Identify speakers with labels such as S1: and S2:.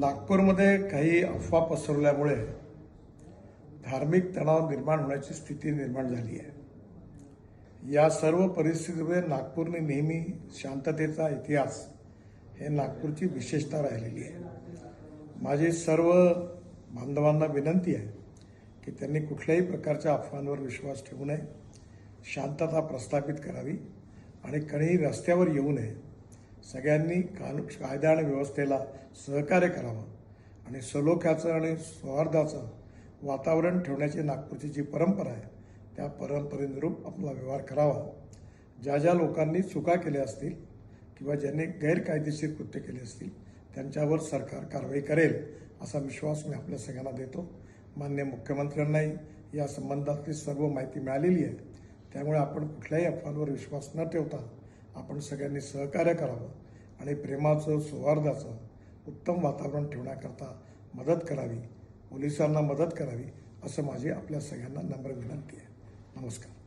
S1: नागपूरमध्ये काही अफवा पसरवल्यामुळे धार्मिक तणाव निर्माण होण्याची स्थिती निर्माण झाली आहे। या सर्व परिस्थितीमध्ये नागपूरने नेहमी शांततेचा इतिहास हे नागपूरची विशेषता राहिलेली आहे। माझी सर्व बांधवांना विनंती आहे की त्यांनी कुठल्याही प्रकारच्या अफवांवर विश्वास ठेवू नये, शांतता प्रस्थापित करावी आणि कोणीही रस्त्यावर येऊ नये। सगळ्यांनी कायदा आणि व्यवस्थेला सहकार्य करावं आणि सलोख्याचं आणि सौहार्दाचं वातावरण ठेवण्याची नागपूरची जी परंपरा आहे त्या परंपरेनुरूप आपला व्यवहार करावा। ज्या ज्या लोकांनी चुका केल्या असतील किंवा ज्यांनी गैरकायदेशीर कृत्य केले असतील त्यांच्यावर सरकार कारवाई करेल असा विश्वास मी आपल्या सगळ्यांना देतो। माननीय मुख्यमंत्र्यांनाही या संबंधातली सर्व माहिती मिळालेली आहे, त्यामुळे आपण कुठल्याही अफवांवर विश्वास न ठेवता आपण सगळ्यांनी सहकार्य करावं आणि प्रेमाचं सौहार्दाचं उत्तम वातावरण ठेवण्याकरता मदत करावी, पोलिसांना मदत करावी असं माझी आपल्या सगळ्यांना नम्र विनंती आहे। नमस्कार।